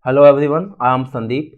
Hello everyone, I am Sandeep.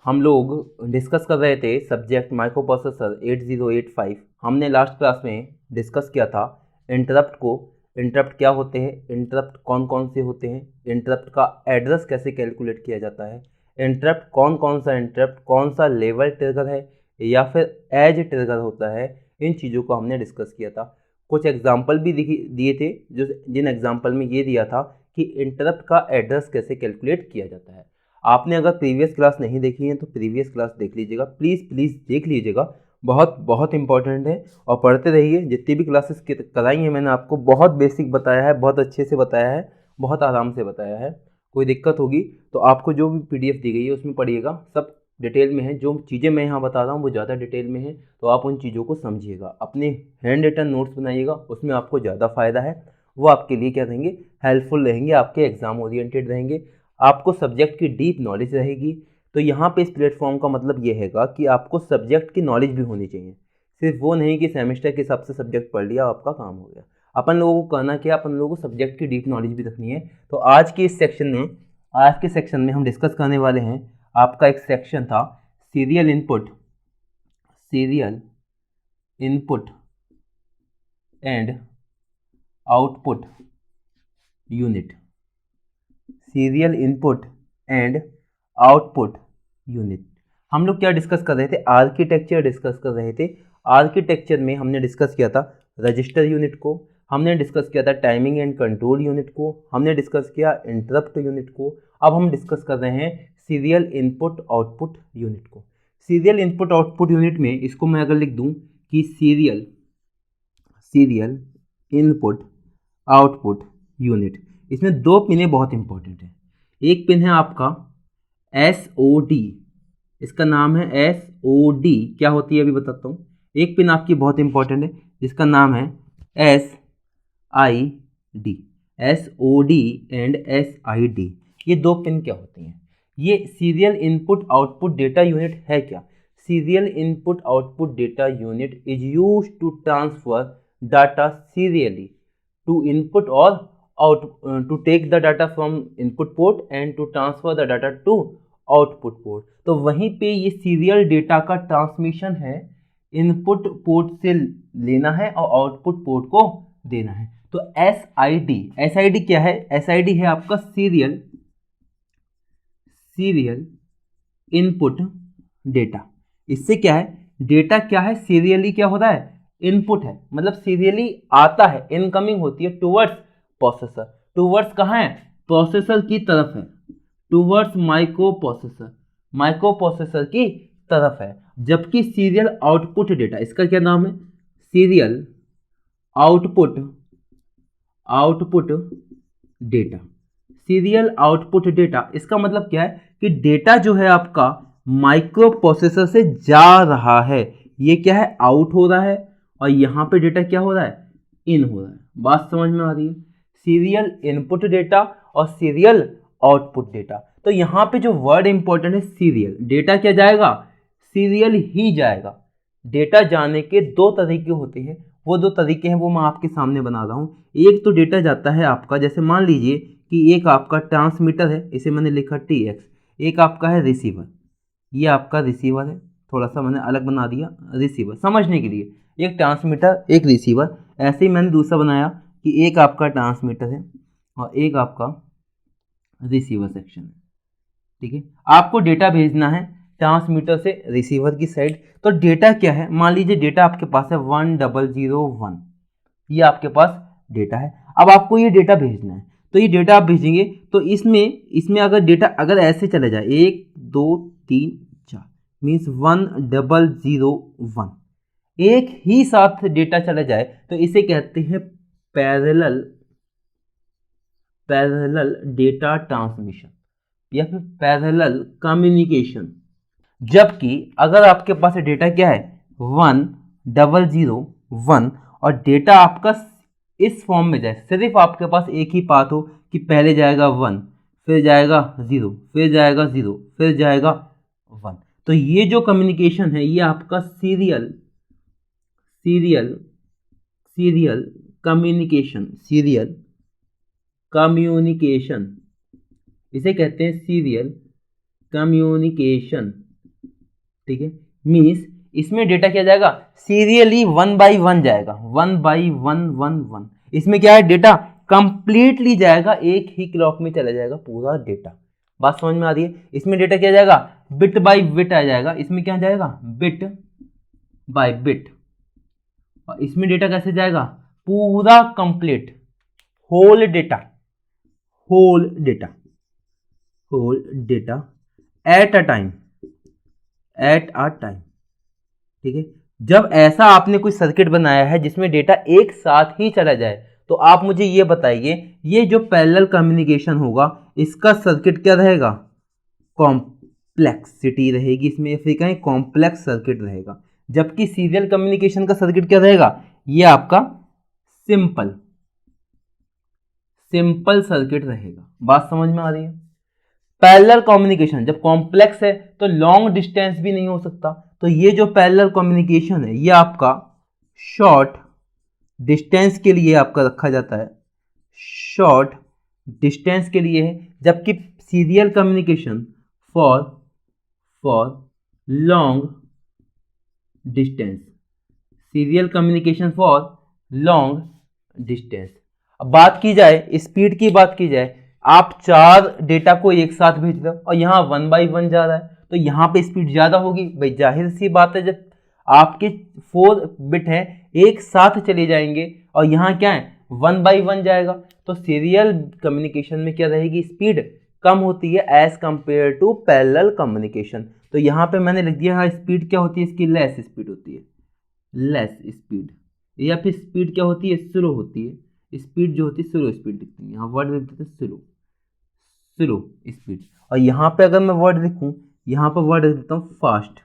हम लोग discuss कर रहे थे सब्जेक्ट माइक्रो प्रोसेसर 8085। हमने लास्ट क्लास में डिस्कस किया था इंटरप्ट को। इंटरप्ट क्या होते हैं, इंटरप्ट कौन कौन से होते हैं, इंटरप्ट का एड्रेस कैसे कैलकुलेट किया जाता है, इंटरप्ट कौन कौन सा इंटरप्ट कौन सा लेवल ट्रिगर है या फिर एज ट्रिगर होता है। इन चीज़ों को हमने डिस्कस किया था। कुछ एग्जाम्पल भी दिए थे, जो जिन एग्जाम्पल में ये दिया था कि इंटरप्ट का एड्रेस कैसे कैलकुलेट किया जाता है। आपने अगर प्रीवियस क्लास नहीं देखी है तो प्रीवियस क्लास देख लीजिएगा, प्लीज़ प्लीज़ देख लीजिएगा। बहुत बहुत इंपॉर्टेंट है और पढ़ते रहिए। जितनी भी क्लासेस कराई हैं मैंने आपको बहुत बेसिक बताया है, बहुत अच्छे से बताया है, बहुत आराम से बताया है। कोई दिक्कत होगी तो आपको जो भी PDF दी गई है उसमें पढ़िएगा, सब डिटेल में है। जो चीज़ें मैं यहाँ बता रहा हूँ वो ज़्यादा डिटेल में है, तो आप उन चीज़ों को समझिएगा। अपने हैंड रिटन नोट्स बनाइएगा, उसमें आपको ज़्यादा फ़ायदा है। वो आपके लिए क्या रहेंगे, हेल्पफुल रहेंगे, आपके एग्ज़ाम ओरिएंटेड रहेंगे, आपको सब्जेक्ट की डीप नॉलेज रहेगी। तो यहाँ पे इस प्लेटफॉर्म का मतलब ये हैगा कि आपको सब्जेक्ट की नॉलेज भी होनी चाहिए। सिर्फ वो नहीं कि सेमेस्टर के हिसाब से सब्जेक्ट पढ़ लिया आपका काम हो गया। अपन लोगों को करना क्या, अपन लोगों को सब्जेक्ट की डीप नॉलेज भी रखनी है। तो आज के सेक्शन में हम डिस्कस करने वाले हैं। आपका एक सेक्शन था serial input and output unit. Serial input and output unit. हम लोग क्या डिस्कस कर रहे थे, आर्किटेक्चर डिस्कस कर रहे थे। आर्किटेक्चर में हमने डिस्कस किया था रजिस्टर यूनिट को, हमने डिस्कस किया था टाइमिंग एंड कंट्रोल यूनिट को, हमने डिस्कस किया इंटरप्ट यूनिट को। अब हम डिस्कस कर रहे हैं सीरियल इनपुट आउटपुट यूनिट को। सीरियल इनपुट आउटपुट यूनिट में इसको मैं अगर लिख दूं कि सीरियल इनपुट आउटपुट यूनिट, इसमें दो पिनें बहुत इंपॉर्टेंट हैं। एक पिन है आपका SOD, इसका नाम है SOD। क्या होती है अभी बताता हूँ। एक पिन आपकी बहुत इंपॉर्टेंट है जिसका नाम है SID। SOD एंड SID, ये दो पिन क्या होती हैं। ये serial input output data unit है क्या। Serial input output data unit is use to transfer data serially to input or out to take the data from input port and to transfer the data to output port. तो वहीं पे ये serial data का transmission है, input port से लेना है और आउटपुट पोर्ट को देना है। तो SID क्या है, SID है आपका सीरियल इनपुट डेटा। इससे क्या है, डेटा क्या है, सीरियली क्या होता है, इनपुट है, मतलब सीरियली आता है, इनकमिंग होती है टुवर्ड्स प्रोसेसर। टुवर्ड्स कहाँ है, प्रोसेसर की तरफ है, टुवर्ड्स माइक्रो प्रोसेसर की तरफ है। जबकि सीरियल आउटपुट डेटा, इसका क्या नाम है, serial output data. Serial output data, इसका मतलब क्या है कि डेटा जो है आपका माइक्रो प्रोसेसर से जा रहा है, ये क्या है, आउट हो रहा है, और यहाँ पे डेटा क्या हो रहा है, इन हो रहा है। बात समझ में आ रही है। सीरियल इनपुट डेटा और सीरियल आउटपुट डेटा। तो यहाँ पे जो वर्ड इंपॉर्टेंट है सीरियल, डेटा क्या जाएगा, सीरियल ही जाएगा। डेटा जाने के दो तरीके होते हैं, वो दो तरीके हैं वो मैं आपके सामने बना रहा हूँ। एक तो डेटा जाता है आपका, जैसे मान लीजिए कि एक आपका ट्रांसमीटर है, इसे मैंने लिखा TX। एक आपका है रिसीवर, ये आपका रिसीवर है, थोड़ा सा मैंने अलग बना दिया रिसीवर समझने के लिए। एक ट्रांसमीटर एक रिसीवर, ऐसे ही मैंने दूसरा बनाया कि एक आपका ट्रांसमीटर है और एक आपका रिसीवर सेक्शन है। ठीक है, आपको डेटा भेजना है ट्रांसमीटर से रिसीवर की साइड। तो डेटा क्या है, मान लीजिए डेटा आपके पास है 1001, ये आपके पास डेटा है। अब आपको ये डेटा भेजना है, तो ये डेटा आप भेजेंगे तो इसमें अगर डेटा अगर ऐसे चले जाए 1 2 3 4 मीन्स 1001, एक ही साथ डेटा चला जाए तो इसे कहते हैं पैरेलल डेटा ट्रांसमिशन या फिर पैरेलल कम्युनिकेशन। जबकि अगर आपके पास डेटा क्या है 1001 और डेटा आपका इस फॉर्म में जाए, सिर्फ आपके पास एक ही पाथ हो कि पहले जाएगा 1, फिर जाएगा 0, फिर जाएगा 0, फिर जाएगा 1, तो ये जो कम्युनिकेशन है ये आपका सीरियल कम्युनिकेशन इसे कहते हैं सीरियल कम्युनिकेशन। ठीक है, मीन्स इसमें डेटा क्या जाएगा, सीरियली 1 बाई 1 जाएगा, 1 बाई 1 1 1। इसमें क्या है, डेटा कंप्लीटली जाएगा, एक ही क्लॉक में चला जाएगा पूरा डेटा। बात समझ में आ रही है। इसमें डेटा क्या जाएगा, बिट बाई बिट आ जाएगा। इसमें क्या जाएगा, बिट बाय बिट। और इसमें डेटा कैसे जाएगा, पूरा complete, whole data, whole data, whole data at a time, at a time. ठीक है, जब ऐसा आपने कोई सर्किट बनाया है जिसमें डेटा एक साथ ही चला जाए, तो आप मुझे ये बताइए, ये जो पैरेलल कम्युनिकेशन होगा इसका सर्किट क्या रहेगा, कॉम्प्लेक्सिटी रहेगी इसमें, फिर कहें कॉम्प्लेक्स सर्किट रहेगा। जबकि सीरियल कम्युनिकेशन का सर्किट क्या रहेगा, ये आपका सिंपल, सिंपल सर्किट रहेगा। बात समझ में आ रही है। पैरेलल कम्युनिकेशन जब कॉम्प्लेक्स है तो लॉन्ग डिस्टेंस भी नहीं हो सकता, तो ये जो पैरेलल कम्युनिकेशन है ये आपका शॉर्ट डिस्टेंस के लिए आपका रखा जाता है, शॉर्ट डिस्टेंस के लिए है। जबकि serial communication for long distance, serial communication for long distance. अब बात की जाए स्पीड की, बात की जाए, आप 4 डेटा को एक साथ भेज रहे हो और यहाँ 1 बाई 1 जा रहा है, तो यहाँ पे स्पीड ज़्यादा होगी। भाई जाहिर सी बात है, जब आपके 4 बिट हैं एक साथ चले जाएंगे और यहाँ क्या है 1 बाई 1 जाएगा, तो सीरियल कम्युनिकेशन में क्या रहेगी, स्पीड कम होती है as compare to parallel communication. तो यहाँ पे मैंने लिख दिया, हाँ स्पीड क्या होती है इसकी, लेस स्पीड होती है, लेस स्पीड, या फिर स्पीड क्या होती है, स्लो होती है। स्पीड जो होती है स्लो स्पीड दिखती है, यहाँ वर्ड लिख देते हैं स्लो, स्लो स्पीड। और यहाँ पे अगर मैं वर्ड लिखूँ, यहाँ पर वर्ड लिख देता हूँ fast,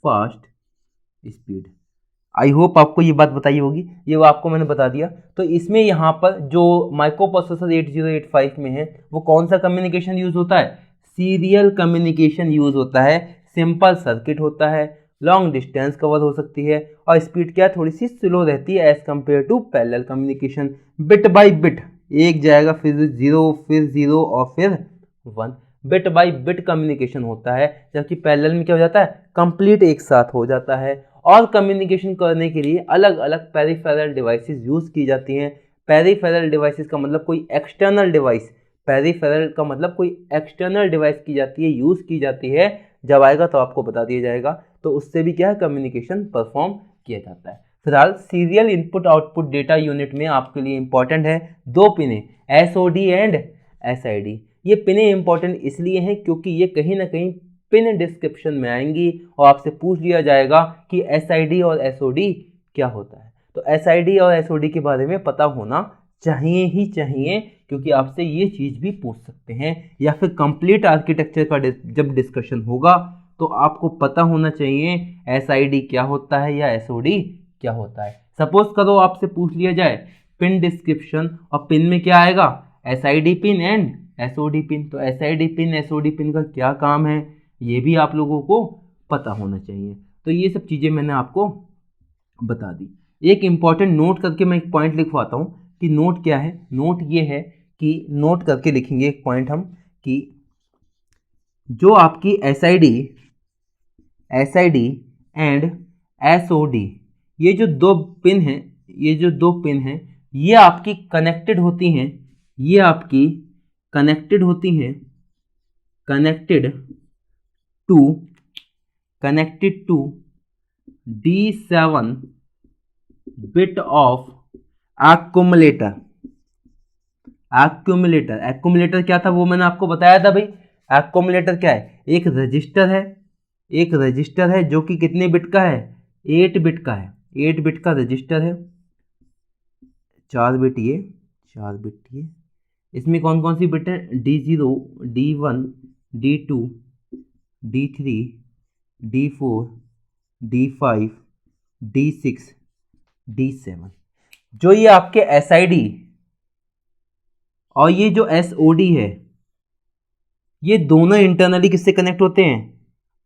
fast speed. I hope आपको ये बात बताई होगी, ये वो आपको मैंने बता दिया। तो इसमें यहाँ पर जो माइक्रो प्रोसेसर 8085 में है वो कौन सा कम्युनिकेशन यूज होता है, सीरियल कम्युनिकेशन यूज होता है। सिंपल सर्किट होता है, लॉन्ग डिस्टेंस कवर हो सकती है और स्पीड क्या थोड़ी सी स्लो रहती है as compare to parallel communication. Bit by bit, एक जाएगा फिर 0 फिर 0 और फिर 1, बिट बाय बिट कम्युनिकेशन होता है। जबकि पैरेलल में क्या हो जाता है, कंप्लीट एक साथ हो जाता है। और कम्युनिकेशन करने के लिए अलग अलग पेरिफेरल डिवाइसेस यूज़ की जाती हैं। पेरिफेरल डिवाइसेस का मतलब कोई एक्सटर्नल डिवाइस, पेरिफेरल का मतलब कोई एक्सटर्नल डिवाइस की जाती है, यूज़ की जाती है। जब आएगा तो आपको बता दिया जाएगा। तो उससे भी क्या है, कम्युनिकेशन परफॉर्म किया जाता है। फिलहाल serial input output data unit में आपके लिए इंपॉर्टेंट है 2 पिनें, SOD एंड SID। ये पिनें इंपॉर्टेंट इसलिए हैं क्योंकि ये कहीं ना कहीं पिन डिस्क्रिप्शन में आएंगी और आपसे पूछ लिया जाएगा कि SID और SOD क्या होता है। तो SID और SOD के बारे में पता होना चाहिए ही चाहिए, क्योंकि आपसे ये चीज़ भी पूछ सकते हैं। या फिर कंप्लीट आर्किटेक्चर का जब डिस्कशन होगा तो आपको पता होना चाहिए SID क्या होता है या SOD क्या होता है। सपोज करो आपसे पूछ लिया जाए पिन डिस्क्रिप्शन और पिन में क्या आएगा, SID pin and SOD pin. तो SID पिन SOD पिन का क्या काम है ये भी आप लोगों को पता होना चाहिए। तो ये सब चीज़ें मैंने आपको बता दी। एक इम्पॉर्टेंट नोट करके मैं एक पॉइंट लिखवाता हूँ कि नोट क्या है। नोट ये है कि नोट करके लिखेंगे एक पॉइंट हम, कि जो आपकी SID एंड SOD, ये जो 2 पिन हैं, ये जो 2 पिन हैं ये आपकी कनेक्टेड होती हैं, ये आपकी कनेक्टेड होती हैं, connected to D7 bit of accumulator. Accumulator क्या था वो मैंने आपको बताया था भाई। एक्यूमुलेटर क्या है, एक रजिस्टर है, एक रजिस्टर है जो कि कितने बिट का है, 8 बिट का है। 8 बिट का रजिस्टर है, 4 बिट ये, 4 बिट ये। इसमें कौन कौन सी बिट है, D0, D1, D2, D3, D4, D5, D6, D7। जो ये आपके SID और ये जो SOD है ये दोनों इंटरनली किससे कनेक्ट होते हैं,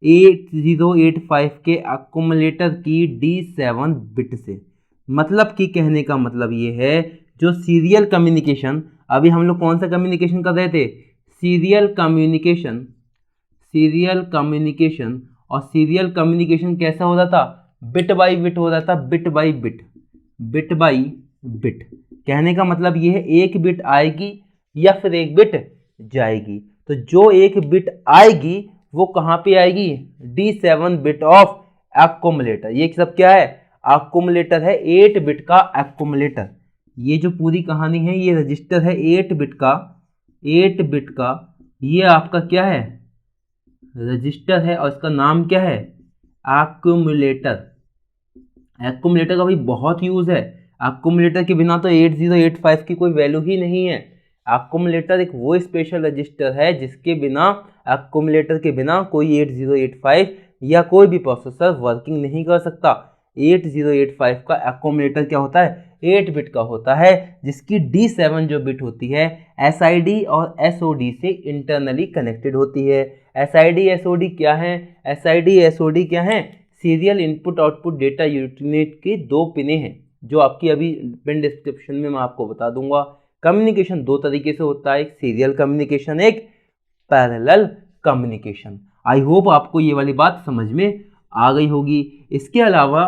8085 के एक्यूमुलेटर की D7 बिट से। मतलब कि कहने का मतलब ये है जो सीरियल कम्युनिकेशन अभी हम लोग कौन सा कम्युनिकेशन कर रहे थे, सीरियल कम्युनिकेशन। सीरियल कम्युनिकेशन, और सीरियल कम्युनिकेशन कैसा हो रहा था, बिट बाई बिट हो रहा था, bit by bit, bit by bit. कहने का मतलब ये है एक बिट आएगी या फिर एक बिट जाएगी। तो जो एक बिट आएगी वो कहाँ पे आएगी, D7 बिट ऑफ एक्युमुलेटर। ये सब क्या है, एक्युमुलेटर है, 8 बिट का एक्युमुलेटर। ये जो पूरी कहानी है ये रजिस्टर है 8 बिट का, 8 बिट का ये आपका क्या है, रजिस्टर है, और इसका नाम क्या है, एक्युमुलेटर। एक्युमुलेटर का भाई बहुत यूज है। एक्युमुलेटर के बिना तो 8085 की कोई वैल्यू ही नहीं है। एक्युमुलेटर एक वो स्पेशल रजिस्टर है जिसके बिना, एक्युमुलेटर के बिना कोई 8085 या कोई भी प्रोसेसर वर्किंग नहीं कर सकता। 8085 का एक्युमुलेटर क्या होता है, 8 बिट का होता है, जिसकी D7 जो बिट होती है SID और SOD से इंटरनली कनेक्टेड होती है। SID SOD क्या है, SID SOD क्या है, serial input output data unit की 2 पिनें हैं, जो आपकी अभी पिन डिस्क्रिप्शन में मैं आपको बता दूंगा। कम्युनिकेशन 2 तरीके से होता है, एक सीरियल कम्युनिकेशन, एक पैरेलल कम्युनिकेशन। आई होप आपको ये वाली बात समझ में आ गई होगी। इसके अलावा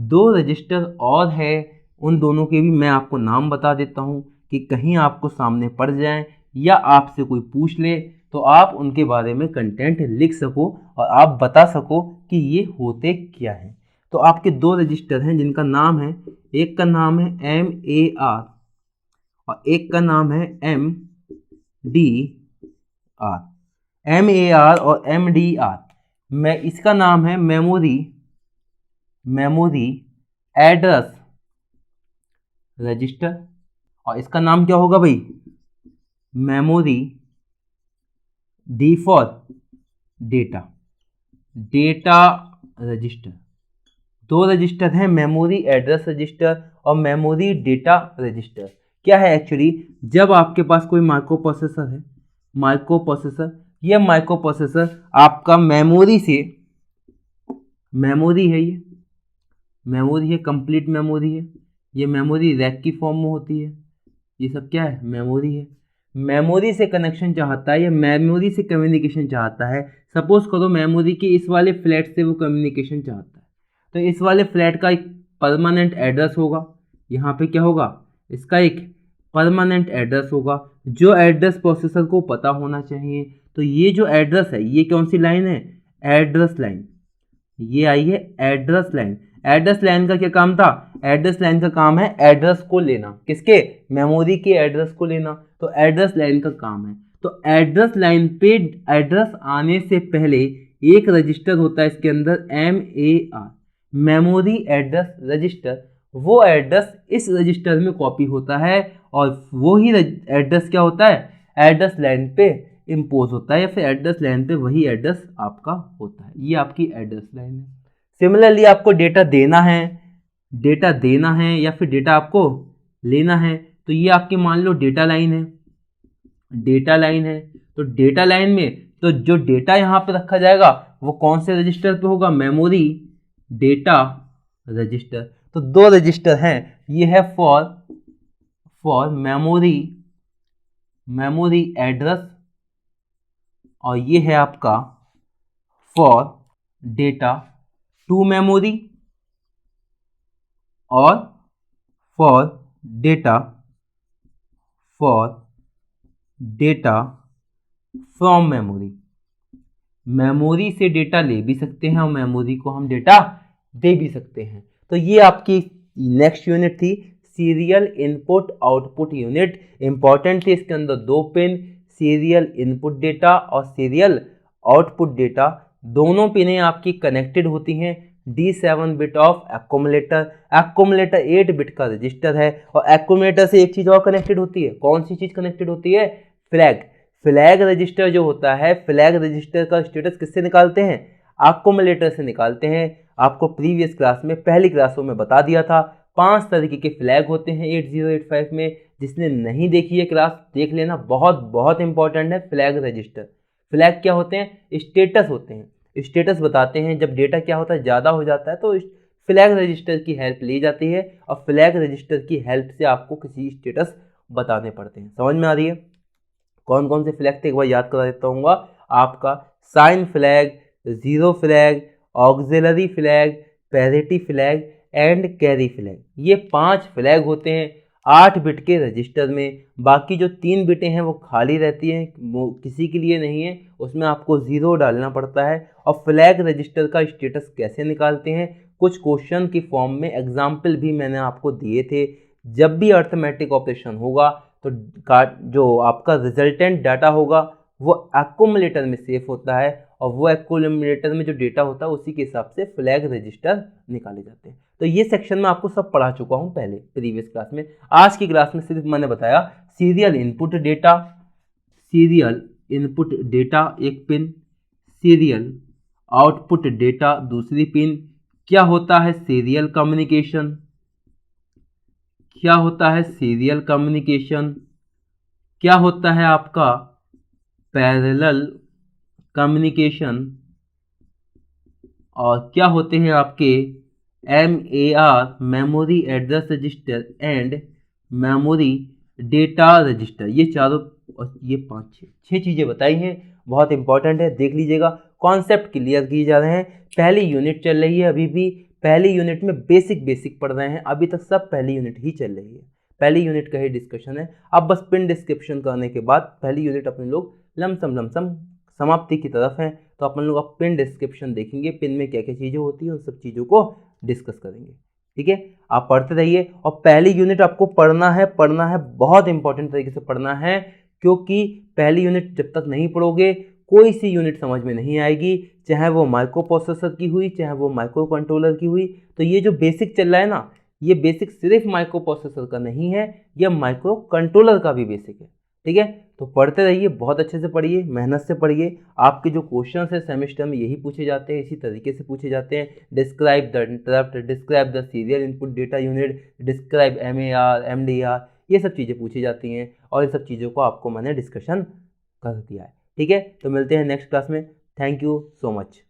2 रजिस्टर और है, उन दोनों के भी मैं आपको नाम बता देता हूँ कि कहीं आपको सामने पड़ जाए या आपसे कोई पूछ ले तो आप उनके बारे में कंटेंट लिख सको और आप बता सको कि ये होते क्या हैं। तो आपके 2 रजिस्टर हैं जिनका नाम है, एक का नाम है MAR और एक का नाम है MDR। MAR और MDR में इसका नाम है मेमोरी एड्रेस रजिस्टर, और इसका नाम क्या होगा भाई, memory D for data register. 2 register हैं, मेमोरी एड्रेस रजिस्टर और मेमोरी डेटा रजिस्टर। क्या है एक्चुअली, जब आपके पास कोई माइक्रो प्रोसेसर है, यह माइक्रो प्रोसेसर आपका मेमोरी से, मेमोरी है, ये मेमोरी है, कंप्लीट मेमोरी है, ये मेमोरी रैक की फॉर्म में होती है, ये सब क्या है, मेमोरी है। मेमोरी से कनेक्शन चाहता है या मेमोरी से कम्युनिकेशन चाहता है। सपोज करो मेमोरी के इस वाले फ्लैट से वो कम्युनिकेशन चाहता है, तो इस वाले फ्लैट का एक परमानेंट एड्रेस होगा, यहाँ पे क्या होगा, इसका एक परमानेंट एड्रेस होगा, जो एड्रेस प्रोसेसर को पता होना चाहिए। तो ये जो एड्रेस है, ये कौन सी लाइन है, एड्रेस लाइन, ये आई है एड्रेस लाइन। एड्रेस लाइन का क्या काम था, एड्रेस लाइन का काम है एड्रेस को लेना, किसके, मेमोरी के एड्रेस को लेना, तो एड्रेस लाइन का काम है। तो एड्रेस लाइन पे एड्रेस आने से पहले एक रजिस्टर होता है इसके अंदर, MAR, मेमोरी एड्रेस रजिस्टर। वो एड्रेस इस रजिस्टर में कॉपी होता है और वो ही एड्रेस क्या होता है, एड्रेस लाइन पे इम्पोज होता है, या फिर एड्रेस लाइन पे वही एड्रेस आपका होता है। ये आपकी एड्रेस लाइन है। सिमिलरली आपको डेटा देना है या फिर डेटा आपको लेना है, तो ये आपकी मान लो डेटा लाइन है, तो डेटा लाइन में तो जो डेटा यहाँ पे रखा जाएगा वो कौन से रजिस्टर पे होगा, मेमोरी डेटा रजिस्टर। तो 2 रजिस्टर हैं, ये है फॉर मेमोरी एड्रेस और ये है आपका फॉर डेटा टू मेमोरी और for data from memory. Memory से डेटा ले भी सकते हैं और मेमोरी को हम डेटा दे भी सकते हैं। तो ये आपकी नेक्स्ट यूनिट थी, serial input output unit. Important थी, इसके अंदर 2 पिन, सीरियल इनपुट डेटा और सीरियल आउटपुट डेटा, दोनों पिनें आपकी कनेक्टेड होती हैं D7 bit of accumulator 8 bit का रजिस्टर है। और एक्युमुलेटर से एक चीज़ और कनेक्टेड होती है, कौन सी चीज़ कनेक्टेड होती है, फ्लैग रजिस्टर जो होता है, फ्लैग रजिस्टर का स्टेटस किससे निकालते हैं, एक्युमुलेटर से निकालते हैं। आपको प्रीवियस क्लास में, पहली क्लासों में बता दिया था, 5 तरीके के फ्लैग होते हैं 8085 में। जिसने नहीं देखी है क्लास देख लेना, बहुत इंपॉर्टेंट है। फ्लैग रजिस्टर, फ्लैग क्या होते हैं, स्टेटस होते हैं, स्टेटस बताते हैं। जब डेटा क्या होता है, ज़्यादा हो जाता है तो फ्लैग रजिस्टर की हेल्प ली जाती है और फ्लैग रजिस्टर की हेल्प से आपको किसी स्टेटस बताने पड़ते हैं। समझ में आ रही है? कौन कौन से फ्लैग थे एक बार याद करा देता हूँ। आपका sign flag, zero flag, auxiliary flag, parity flag and carry flag, ये 5 फ्लैग होते हैं 8 बिट के रजिस्टर में। बाकी जो 3 बिटें हैं वो खाली रहती हैं, वो किसी के लिए नहीं है, उसमें आपको ज़ीरो डालना पड़ता है। और फ्लैग रजिस्टर का स्टेटस कैसे निकालते हैं, कुछ क्वेश्चन की फॉर्म में एग्जाम्पल भी मैंने आपको दिए थे। जब भी अर्थमेटिक ऑपरेशन होगा तो जो आपका रिजल्टेंट डाटा होगा वो एक्यूमुलेटर में सेव होता है, और वो एक्यूमुलेटर में जो डेटा होता है उसी के हिसाब से फ्लैग रजिस्टर निकाले जाते हैं। तो ये सेक्शन में आपको सब पढ़ा चुका हूँ पहले प्रीवियस क्लास में। आज की क्लास में सिर्फ मैंने बताया serial input data, serial input data एक पिन, सीरियल आउटपुट डेटा दूसरी पिन, क्या होता है सीरियल कम्युनिकेशन, क्या होता है सीरियल कम्युनिकेशन, क्या होता है आपका पैरेलल कम्युनिकेशन, और क्या होते हैं आपके MAR memory address register and memory data register. ये चारों और ये 5-6 चीज़ें बताई हैं, बहुत इंपॉर्टेंट है, देख लीजिएगा। कॉन्सेप्ट क्लियर किए जा रहे हैं। पहली यूनिट चल रही है, अभी भी पहली यूनिट में बेसिक पढ़ रहे हैं, अभी तक सब पहली यूनिट ही चल रही है, पहली यूनिट का ही डिस्कशन है। अब बस पिन डिस्क्रिप्शन करने के बाद पहली यूनिट अपने लोग लमसम समाप्ति की तरफ है, तो अपन लोग अब पिन डिस्क्रिप्शन देखेंगे, पिन में क्या क्या चीज़ें होती हैं उन सब चीज़ों को डिस्कस करेंगे। ठीक है, आप पढ़ते रहिए। और पहली यूनिट आपको पढ़ना है, बहुत इंपॉर्टेंट तरीके से पढ़ना है, क्योंकि पहली यूनिट जब तक नहीं पढ़ोगे कोई सी यूनिट समझ में नहीं आएगी, चाहे वो माइक्रो प्रोसेसर की हुई, चाहे वो माइक्रो कंट्रोलर की हुई। तो ये जो बेसिक चल रहा है ना, ये बेसिक सिर्फ माइक्रो प्रोसेसर का नहीं है, यह माइक्रो कंट्रोलर का भी बेसिक है। ठीक है, तो पढ़ते रहिए, बहुत अच्छे से पढ़िए, मेहनत से पढ़िए। आपके जो क्वेश्चन है सेमेस्टर में यही पूछे जाते हैं, इसी तरीके से पूछे जाते हैं। Describe the interrupt, describe the serial input data unit, describe MAR MDR, ये सब चीज़ें पूछी जाती हैं, और इन सब चीज़ों को आपको मैंने डिस्कशन कर दिया है। ठीक है, तो मिलते हैं नेक्स्ट क्लास में। Thank you so much.